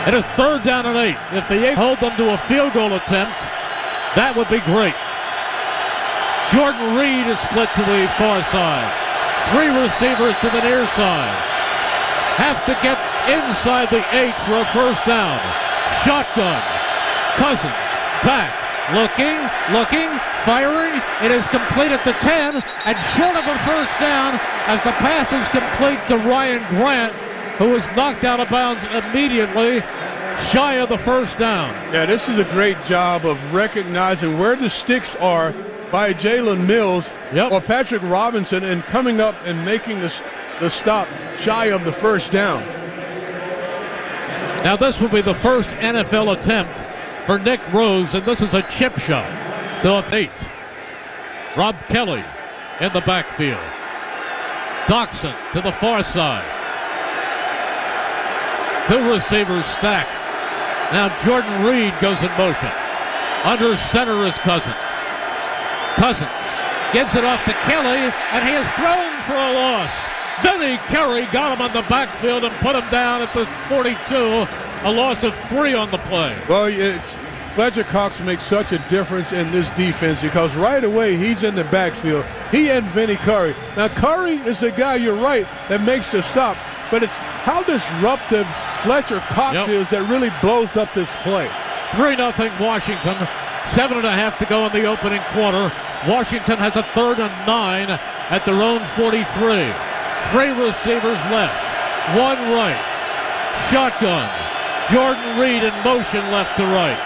It is 3rd down and 8. If they hold them to a field goal attempt, that would be great. Jordan Reed is split to the far side. 3 receivers to the near side. Have to get inside the 8 for a first down. Shotgun. Cousins back. Looking, firing. It is complete at the 10 and short of a first down as the pass is complete to Ryan Grant, who was knocked out of bounds immediately, shy of the first down. Yeah, this is a great job of recognizing where the sticks are by Jalen Mills or Patrick Robinson and coming up and making the stop shy of the first down. Now this will be the first NFL attempt for Nick Rose, and this is a chip shot. So 8. Rob Kelly in the backfield. Doxson to the far side. 2 receivers stacked. Now Jordan Reed goes in motion. Under center is Cousins. Cousins gives it off to Kelly, and he is thrown for a loss. Vinny Curry got him on the backfield and put him down at the 42. A loss of 3 on the play. Well, Fletcher Cox makes such a difference in this defense because right away he's in the backfield. He and Vinny Curry. Now Curry is the guy, you're right, that makes the stop, but it's how disruptive Fletcher Cox is that really blows up this play. 3-0 Washington. 7.5 to go in the opening quarter. Washington has a 3rd and 9 at their own 43. 3 receivers left. 1 right. Shotgun. Jordan Reed in motion left to right.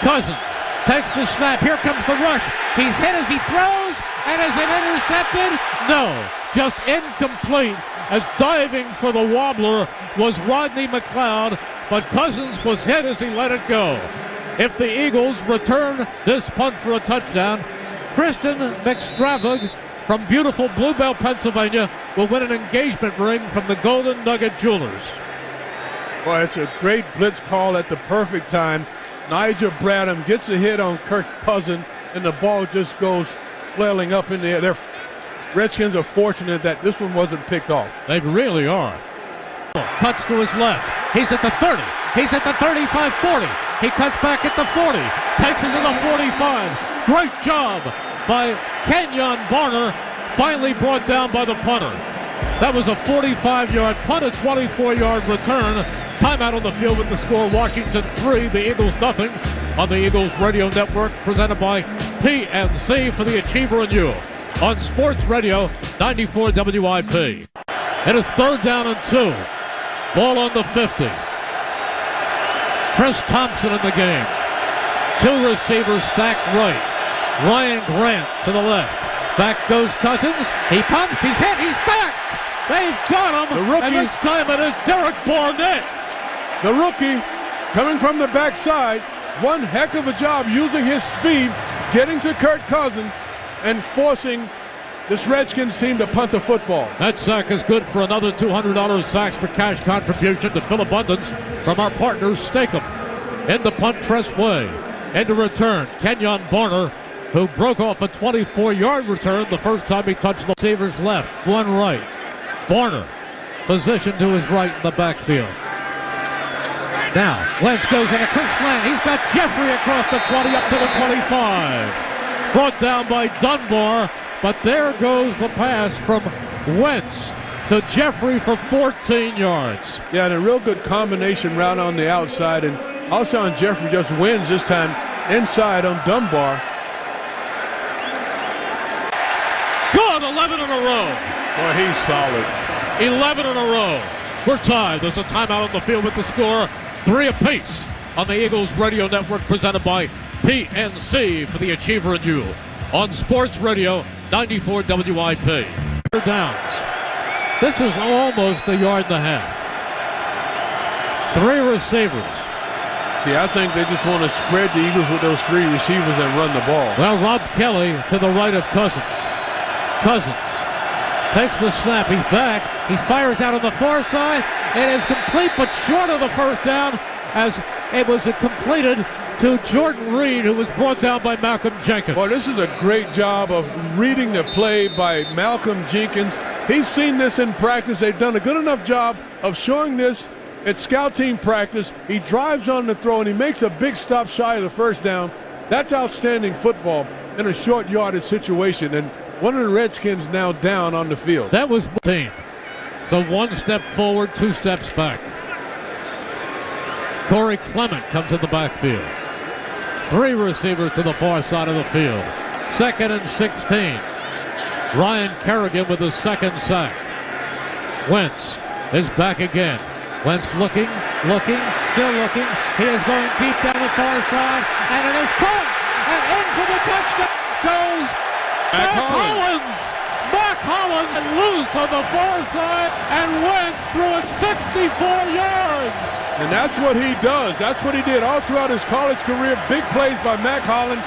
Cousins takes the snap. Here comes the rush. He's hit as he throws, and is it intercepted? No, just incomplete, as diving for the wobbler was Rodney McLeod, but Cousins was hit as he let it go. If the Eagles return this punt for a touchdown, Christian McStravig from beautiful Bluebell, Pennsylvania, will win an engagement ring from the Golden Nugget Jewelers. Boy, it's a great blitz call at the perfect time. Nigel Bradham gets a hit on Kirk Cousins, and the ball just goes flailing up in the air. Redskins are fortunate that this one wasn't picked off. They really are. Cuts to his left. He's at the 30. He's at the 35-40. He cuts back at the 40. Takes it to the 45. Great job by Kenyon Barner. Finally brought down by the punter. That was a 45-yard punt, a 24-yard return. Timeout on the field with the score, Washington 3, the Eagles nothing. On the Eagles Radio Network, presented by PNC for the Achiever and You. On Sports Radio 94 WIP. It is 3rd down and 2. Ball on the 50. Chris Thompson in the game. 2 receivers stacked right. Ryan Grant to the left. Back goes Cousins. He pumps. He's hit. He's sacked. They've got him. The rookie. And this time it is Derek Barnett. The rookie coming from the backside. One heck of a job using his speed, getting to Kirk Cousins and forcing this Redskins team to punt the football. That sack is good for another $200 sacks for cash contribution to Phil Abundance from our partners Steakum. In the punt press way. Into return, Kenyon Barner, who broke off a 24-yard return the first time he touched the receivers left. 1 right. Barner, positioned to his right in the backfield. Now, Wentz goes in a quick slant. He's got Jeffrey across the 20 up to the 25. Brought down by Dunbar, but there goes the pass from Wentz to Jeffrey for 14 yards. Yeah, and a real good combination route on the outside, and Alshon Jeffrey just wins this time inside on Dunbar. Good, 11 in a row. Boy, he's solid. 11 in a row. We're tied. There's a timeout on the field with the score 3 apiece on the Eagles Radio Network, presented by PNC for the Achiever and You. On Sports Radio 94 WIP. Downs. This is almost a yard and a half. 3 receivers. See, I think they just want to spread the Eagles with those 3 receivers and run the ball. Well, Rob Kelly to the right of Cousins. Cousins takes the snap. He's back. He fires out on the far side. It is complete, but short of the first down, as it was completed to Jordan Reed, who was brought down by Malcolm Jenkins. Well, this is a great job of reading the play by Malcolm Jenkins. He's seen this in practice. They've done a good enough job of showing this It's scout team practice. He drives on the throw, and he makes a big stop shy of the first down. That's outstanding football in a short yardage situation, and one of the Redskins now down on the field. That was team. So 1 step forward, 2 steps back. Corey Clement comes in the backfield. 3 receivers to the far side of the field. 2nd and 16. Ryan Kerrigan with his 2nd sack. Wentz is back again. Wentz looking, still looking. He is going deep down the far side, and it is caught, and in for the touchdown goes Mac Hollins. Mac Hollins loose on the far side, and Wentz threw it 64 yards. And that's what he does. That's what he did all throughout his college career. Big plays by Mac Hollins.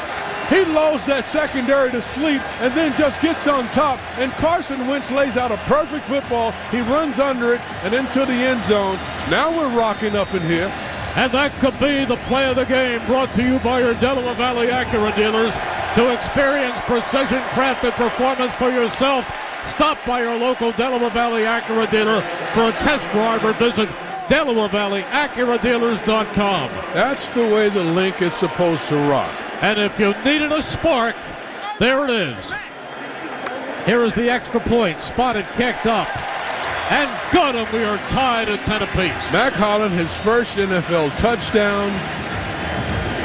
He lulls that secondary to sleep and then just gets on top. And Carson Wentz lays out a perfect football. He runs under it and into the end zone. Now we're rocking up in here. And that could be the play of the game, brought to you by your Delaware Valley Acura dealers. To experience precision-crafted performance for yourself, stop by your local Delaware Valley Acura dealer for a test drive or visit DelawareValleyAcuraDealers.com. That's the way the Link is supposed to rock. And if you needed a spark, there it is. Here is the extra point, spotted, kicked up, and good, and we are tied at 10 apiece. Mac Hollins, his first NFL touchdown,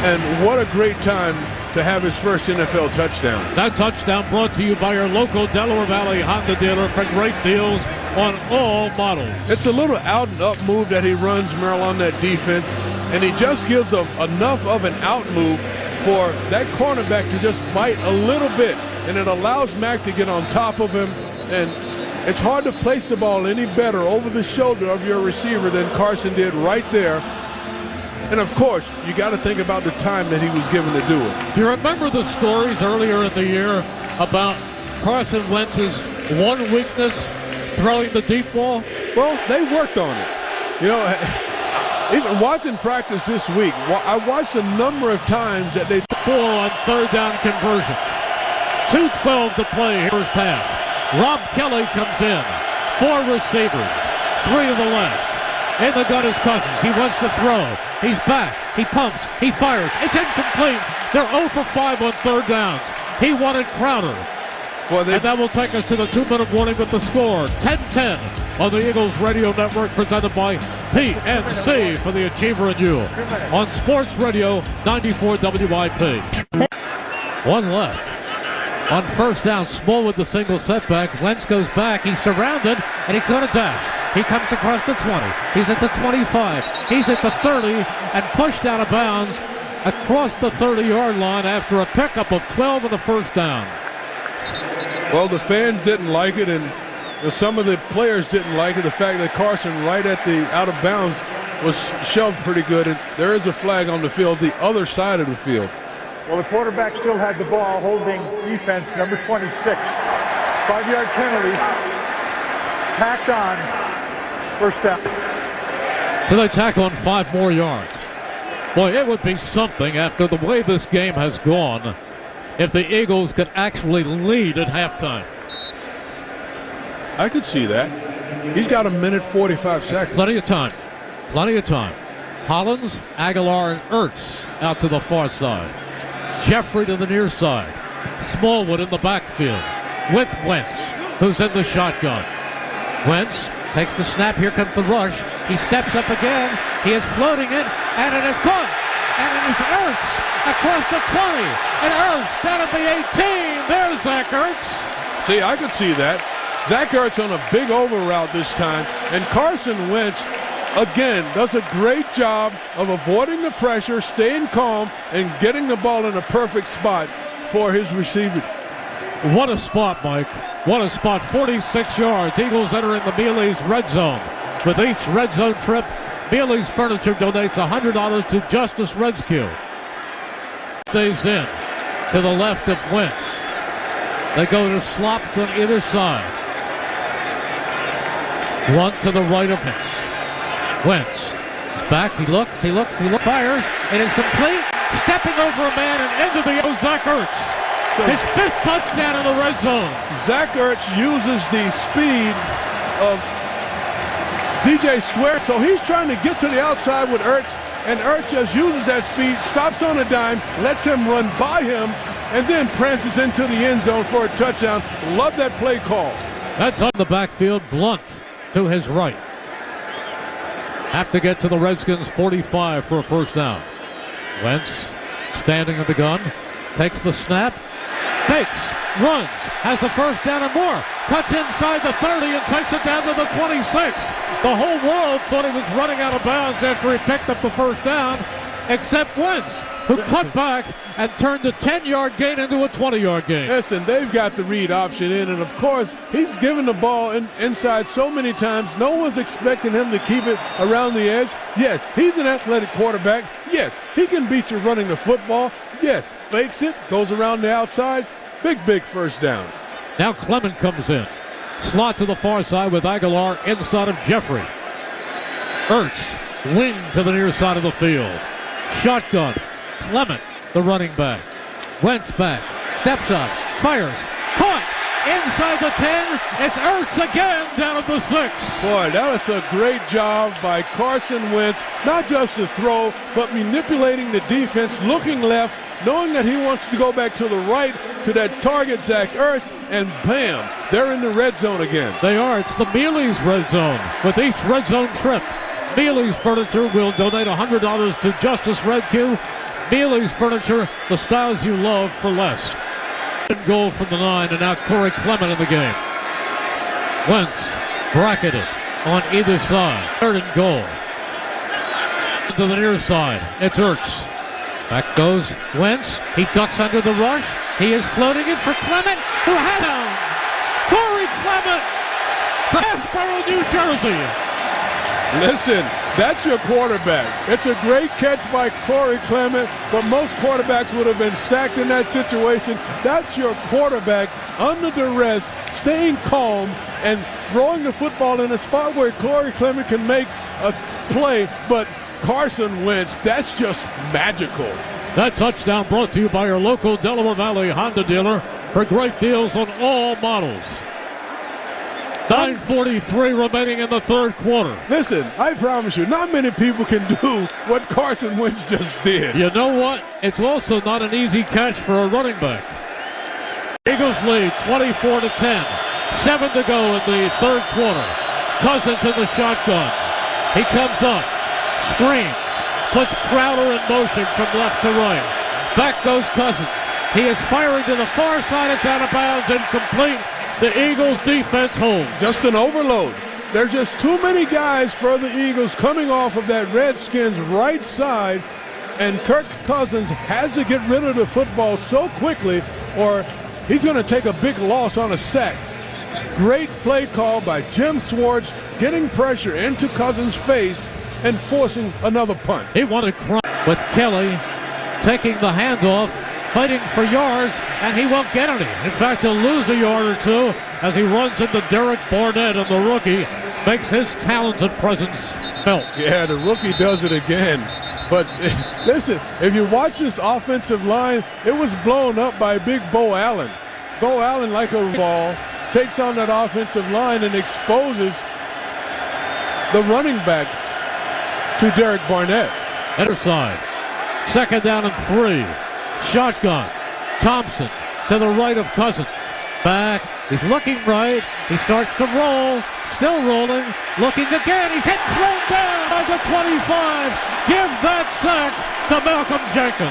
and what a great time to have his first NFL touchdown. That touchdown brought to you by your local Delaware Valley Honda dealer for great deals on all models. It's a little out and up move that he runs, Merrill, on that defense, and he just gives enough of an out move for that cornerback to just bite a little bit, and it allows Mac to get on top of him, and it's hard to place the ball any better over the shoulder of your receiver than Carson did right there. And of course, you got to think about the time that he was given to do it. Do you remember the stories earlier in the year about Carson Wentz's one weakness, throwing the deep ball? Well, they worked on it. You know, even watching practice this week, I watched a number of times that they 4 on 3rd down conversion. 2:12 to play, first half. Rob Kelly comes in. 4 receivers, 3 to the left. In the gun is Cousins. He wants to throw. He's back. He pumps. He fires. It's incomplete. They're 0 for 5 on 3rd downs. He wanted Crowder. Well, and that will take us to the 2-minute warning with the score. 10-10 on the Eagles Radio Network, presented by PNC for the Achiever and you. On Sports Radio 94 WIP. 1 left. On 1st down, Small with the single setback. Wentz goes back. He's surrounded, and he's going to dash. He comes across the 20. He's at the 25. He's at the 30, and pushed out of bounds across the 30-yard line after a pickup of 12 on the 1st down. Well, the fans didn't like it, and some of the players didn't like it. The fact that Carson, right at the out of bounds, was shoved pretty good, and there is a flag on the field, the other side of the field. Well, the quarterback still had the ball, holding defense, number 26. 5-yard penalty. Tacked on. 1st down. So they tack on 5 more yards. Boy, it would be something after the way this game has gone if the Eagles could actually lead at halftime. I could see that. He's got 1:45 seconds. Plenty of time. Plenty of time. Hollins, Aguilar, and Ertz out to the far side. Jeffrey to the near side. Smallwood in the backfield with Wentz, who's in the shotgun. Wentz takes the snap. Here comes the rush. He steps up again. He is floating it, and it is caught. And it is Ertz across the 20. And Ertz down at the 18. There's Zach Ertz. See, I could see that. Zach Ertz on a big over route this time. And Carson Wentz, again, does a great job of avoiding the pressure, staying calm, and getting the ball in a perfect spot for his receiver. What a spot, Mike. What a spot. 46 yards. Eagles entering the Mealy's red zone. With each red zone trip, Mealy's Furniture donates $100 to Justice Rescue. Stays in to the left of Wentz. They go to slops on either side. One to the right of Wentz. Wentz is back. He looks, fires. It is complete. Stepping over a man and into the Zach Ertz. His 5th touchdown in the red zone. Zach Ertz uses the speed of DJ swears, so he's trying to get to the outside with Ertz, and Ertz just uses that speed, stops on a dime, lets him run by him, and then prances into the end zone for a touchdown. Love that play call. That's on the backfield. Blunt to his right. Have to get to the Redskins 45 for a first down. Wentz standing in the gun, takes the snap, fakes, runs, has the first down and more, cuts inside the 30 and takes it down to the 26. The whole world thought he was running out of bounds after he picked up the first down, except Wentz, who cut back and turned a 10-yard gain into a 20-yard gain. Listen, they've got the read option in, and of course, he's given the ball inside so many times, no one's expecting him to keep it around the edge. Yes, he's an athletic quarterback. Yes, he can beat you running the football. Yes, fakes it, goes around the outside. Big first down. Now Clement comes in. Slot to the far side with Aguilar inside of Jeffrey. Ertz, wing to the near side of the field. Shotgun. Clement, the running back. Wentz back. Steps up. Fires. Caught. Inside the 10. It's Ertz again down at the 6. Boy, that was a great job by Carson Wentz. Not just to throw, but manipulating the defense, looking left, knowing that he wants to go back to the right to that target, Zach Ertz, and bam, they're in the red zone again. They are. It's the Mealy's red zone. With each red zone trip, Mealy's Furniture will donate $100 to Justice Red Q. Mealy's Furniture, the styles you love for less. Goal from the 9, and now Corey Clement in the game. Wentz bracketed on either side. 3rd and goal. To the near side, it's Ertz. Back goes Wentz. He ducks under the rush. He is floating it for Clement, who had him. Corey Clement, Glassboro, New Jersey. Listen, that's your quarterback. It's a great catch by Corey Clement, but most quarterbacks would have been sacked in that situation. That's your quarterback under duress, staying calm and throwing the football in a spot where Corey Clement can make a play, but Carson Wentz, that's just magical. That touchdown brought to you by your local Delaware Valley Honda dealer for great deals on all models. 9:43 remaining in the third quarter. Listen, I promise you, not many people can do what Carson Wentz just did. You know what? It's also not an easy catch for a running back. Eagles lead 24-10. 7 to go in the third quarter. Cousins in the shotgun. He comes up. Screen. Puts Crowder in motion from left to right. Back goes Cousins. He is firing to the far side. It's out of bounds, incomplete. The Eagles defense holds. Just an overload. There's just too many guys for the Eagles coming off of that Redskins right side, and Kirk Cousins has to get rid of the football so quickly or he's going to take a big loss on a sack. Great play call by Jim Schwartz, getting pressure into Cousins' face and forcing another punt. He wanted crunch with Kelly taking the handoff, fighting for yards, and he won't get any. In fact, he'll lose a yard or two as he runs into Derek Barnett, and the rookie makes his talented presence felt. Yeah, the rookie does it again. But listen, if you watch this offensive line, it was blown up by big Bo Allen. Bo Allen, like a ball, takes on that offensive line and exposes the running back to Derek Barnett. Other side. 2nd down and 3. Shotgun. Thompson to the right of Cousins. Back. He's looking right. He starts to roll. Still rolling. Looking again. He's hit, thrown down by the 25. Give that sack to Malcolm Jenkins.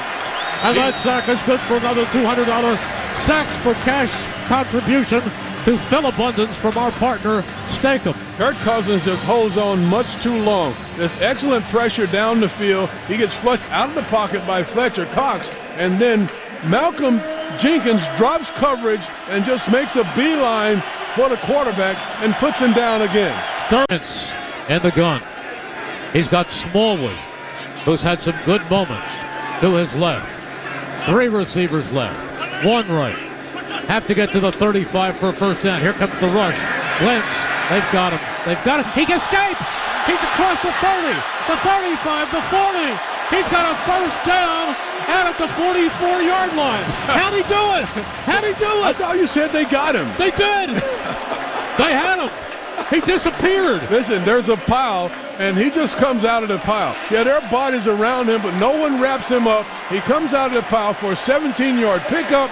And that sack is good for another $200 sacks for cash contribution to Phil Abundance from our partner, Steakum. Kirk Cousins just holds on much too long. There's excellent pressure down the field. He gets flushed out of the pocket by Fletcher Cox. And then Malcolm Jenkins drops coverage and just makes a beeline for the quarterback and puts him down again. Thurmans in the gun. He's got Smallwood, who's had some good moments, to his left. 3 receivers left. 1 right. Have to get to the 35 for a first down. Here comes the rush. Wentz, they've got him. They've got him. He escapes. He's across the 30, the 35, the 40. He's got a first down out at the 44-yard line. How'd he do it? How'd he do it? I thought you said they got him. They did. They had him. He disappeared. Listen, there's a pile, and he just comes out of the pile. Yeah, there are bodies around him, but no one wraps him up. He comes out of the pile for a 17-yard pickup,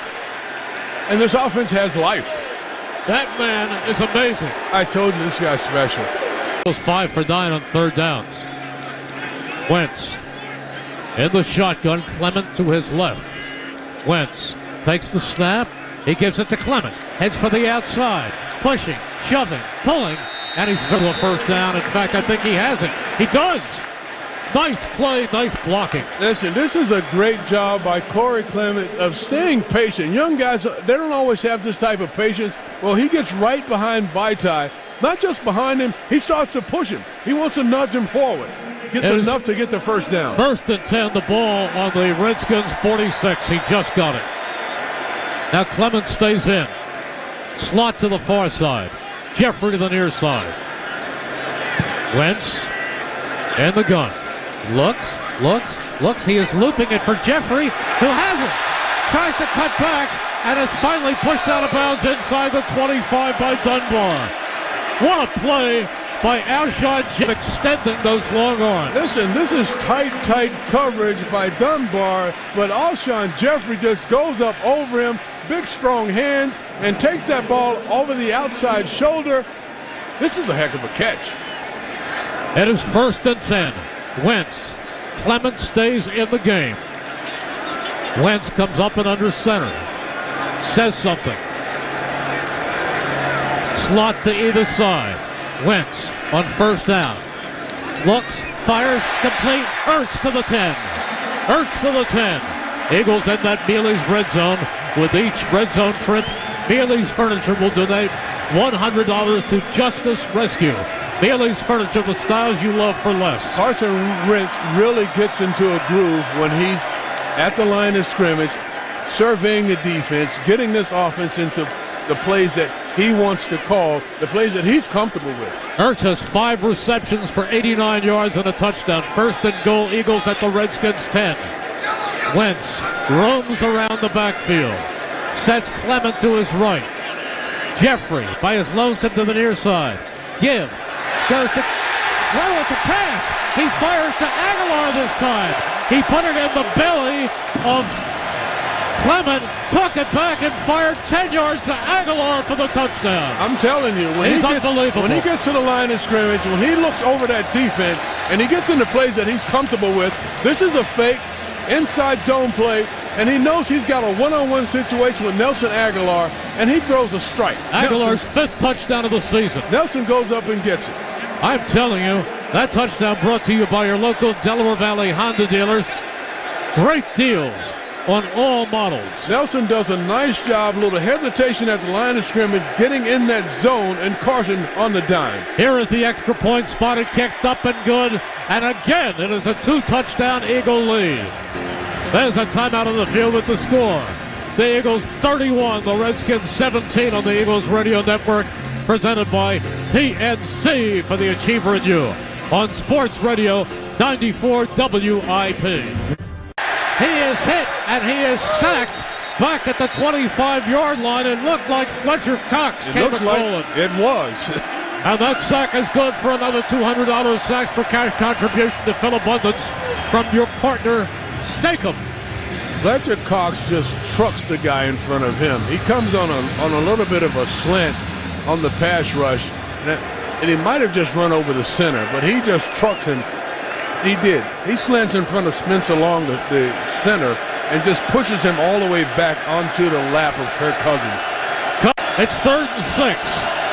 and this offense has life. That man is amazing. I told you this guy's special. It was 5 for 9 on third downs. Wentz in the shotgun, Clement to his left. Wentz takes the snap. He gives it to Clement. Heads for the outside. Pushing, shoving, pulling, and he's for a first down. In fact, I think he has it. He does. Nice play, nice blocking. Listen, this is a great job by Corey Clement of staying patient. Young guys, they don't always have this type of patience. Well, he gets right behind Vaitai. Not just behind him, he starts to push him. He wants to nudge him forward. Gets enough to get the first down. 1st and 10, the ball on the Redskins 46. He just got it. Now Clement stays in. Slot to the far side. Jeffrey to the near side. Wentz in the gun. Looks. He is looping it for Jeffrey, who has it. Tries to cut back and is finally pushed out of bounds inside the 25 by Dunbar. What a play by Alshon Jeffrey, extending those long arms. Listen, this is tight coverage by Dunbar, but Alshon Jeffrey just goes up over him, big strong hands, and takes that ball over the outside shoulder. This is a heck of a catch. It is 1st and 10. Wentz. Clement stays in the game. Wentz comes up and under center. Says something. Slot to either side. Wentz on first down. Looks, fires, complete. Ertz to the 10. Ertz to the 10. Eagles in that Mealy's red zone. With each red zone trip, Mealy's Furniture will donate $100 to Justice Rescue. Mealy's Furniture, the styles you love for less. Carson Wentz really gets into a groove when he's at the line of scrimmage, surveying the defense, getting this offense into the plays that he wants to call, the plays that he's comfortable with. Ertz has 5 receptions for 89 yards and a touchdown. 1st and goal, Eagles at the Redskins 10. Wentz roams around the backfield. Sets Clement to his right. Jeffrey by his lonesome to the near side. Give. Goes to throw at the pass. He fires to Aguilar this time. He put it in the belly of Clement, took it back and fired 10 yards to Aguilar for the touchdown. I'm telling you, when he gets to the line of scrimmage, when he looks over that defense and he gets into plays that he's comfortable with, this is a fake inside zone play, and he knows he's got a one-on-one situation with Nelson Aguilar, and he throws a strike. Aguilar's 5th touchdown of the season. Nelson goes up and gets it. I'm telling you, that touchdown brought to you by your local Delaware Valley Honda dealers. Great deals on all models. Nelson does a nice job, a little hesitation at the line of scrimmage, getting in that zone, and Carson on the dime. Here is the extra point, spotted, kicked up and good. And again, it is a 2-touchdown Eagle lead. There's a timeout on the field with the score. The Eagles 31, the Redskins 17 on the Eagles Radio Network, presented by PNC for the Achiever in You on Sports Radio 94 WIP. He is hit and he is sacked back at the 25-yard line. It looked like Fletcher Cox came rolling. It was. And that sack is good for another $200 sacks for cash contribution to Phil Abundance from your partner, Stakem. Fletcher Cox just trucks the guy in front of him. He comes on a little bit of a slant on the pass rush, and he might have just run over the center, but he just trucks him. He did. He slants in front of Spence along the center and just pushes him all the way back onto the lap of Kirk Cousins. It's 3rd and 6.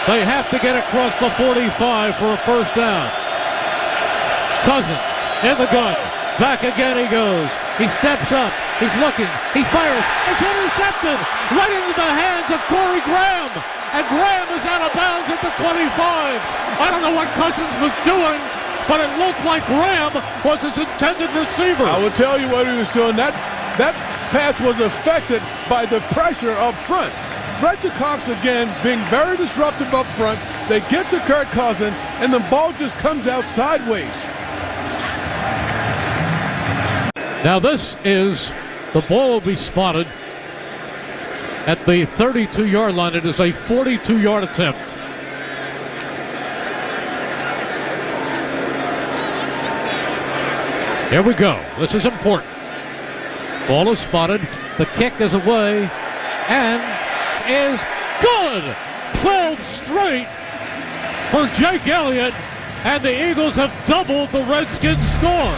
They have to get across the 45 for a first down. Cousins in the gun. Back again he goes. He steps up. He's looking. He fires. It's intercepted right into the hands of Corey Graham. And Graham is out of bounds at the 25. I don't know what Cousins was doing, but it looked like Graham was his intended receiver. I will tell you what he was doing. That pass was affected by the pressure up front. Fletcher Cox again being very disruptive up front. They get to Kirk Cousins, and the ball just comes out sideways. Now this is, the ball will be spotted at the 32-yard line. It is a 42-yard attempt. Here we go. This is important. Ball is spotted. The kick is away and is good. 12 straight for Jake Elliott, and the Eagles have doubled the Redskins score.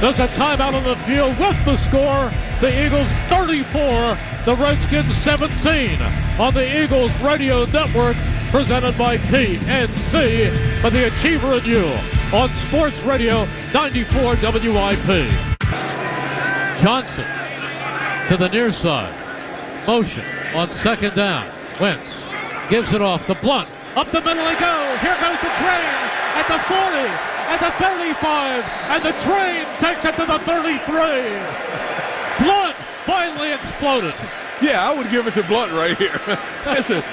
There's a timeout on the field with the score. The Eagles 34, the Redskins 17 on the Eagles Radio Network, presented by PNC for the Achiever and You on Sports Radio 94 WIP. Johnson to the near side. Motion on second down. Wentz gives it off to Blunt. Up the middle he goes. Here goes the train at the 40, at the 35, and the train takes it to the 33. Blunt finally exploded. Yeah, I would give it to Blunt right here. listen,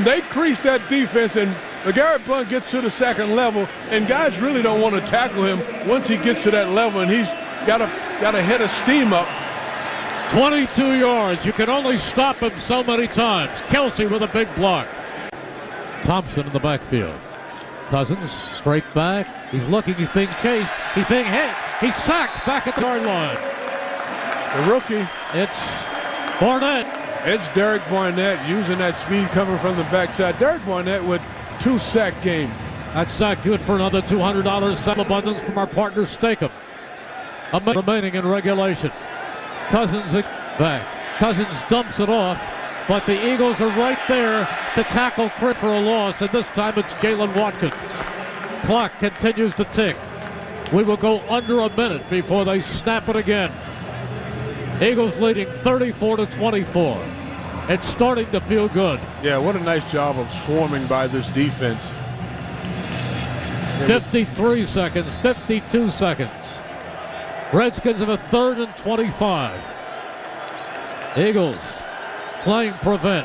they creased that defense, and LeGarrette Blunt gets to the second level, and guys really don't want to tackle him once he gets to that level, and he's got a head of steam up. 22 yards. You can only stop him so many times. Kelsey with a big block. Thompson in the backfield. Cousins straight back. He's looking. He's being chased. He's being hit. He's sacked back at the yard line. The rookie. It's Barnett. It's Derek Barnett using that speed coming from the backside. Derek Barnett with 2-sack game. That sack good for another $200 sale abundance from our partner Steakham. A minute remaining in regulation. Cousins back. Cousins dumps it off, but the Eagles are right there to tackle Chris for a loss, and this time it's Jalen Watkins. Clock continues to tick. We will go under a minute before they snap it again. Eagles leading 34-24. It's starting to feel good. Yeah, what a nice job of swarming by this defense. 53 seconds, 52 seconds. Redskins have a 3rd and 25. Eagles playing prevent.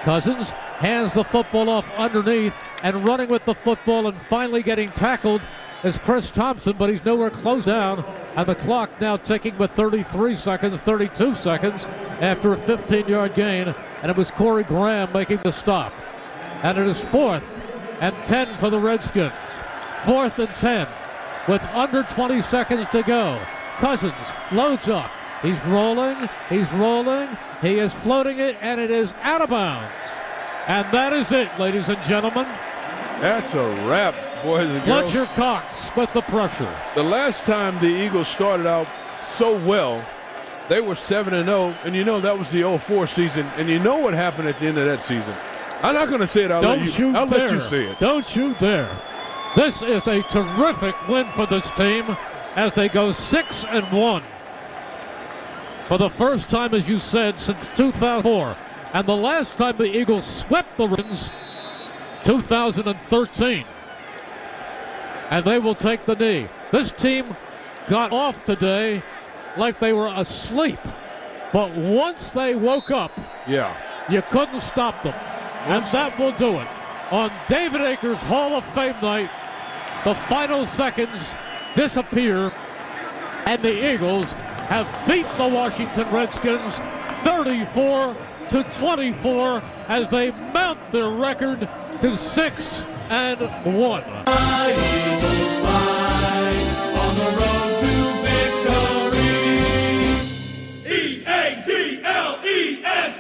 Cousins hands the football off underneath and running with the football, and finally getting tackled is Chris Thompson, but he's nowhere close down. And the clock now ticking with 33 seconds, 32 seconds after a 15-yard gain. And it was Corey Graham making the stop. And it is 4th and 10 for the Redskins. 4th and 10 with under 20 seconds to go. Cousins loads up. He's rolling. He's rolling. He is floating it, and it is out of bounds. And that is it, ladies and gentlemen. That's a wrap, boys and girls. Fletcher Cox with the pressure. The last time the Eagles started out so well, they were 7-0, and you know that was the 04 season, and you know what happened at the end of that season. I'm not going to say it. I'll let you say it. Don't you dare. This is a terrific win for this team as they go 6-1. For the first time, as you said, since 2004. And the last time the Eagles swept the Redskins, 2013. And they will take the knee. This team got off today like they were asleep. But once they woke up, you couldn't stop them. And that will do it. On David Akers Hall of Fame night, the final seconds disappear, and the Eagles have beat the Washington Redskins 34-24 as they mount their record to 6-1. Eagles fly on the road to victory. EAGLES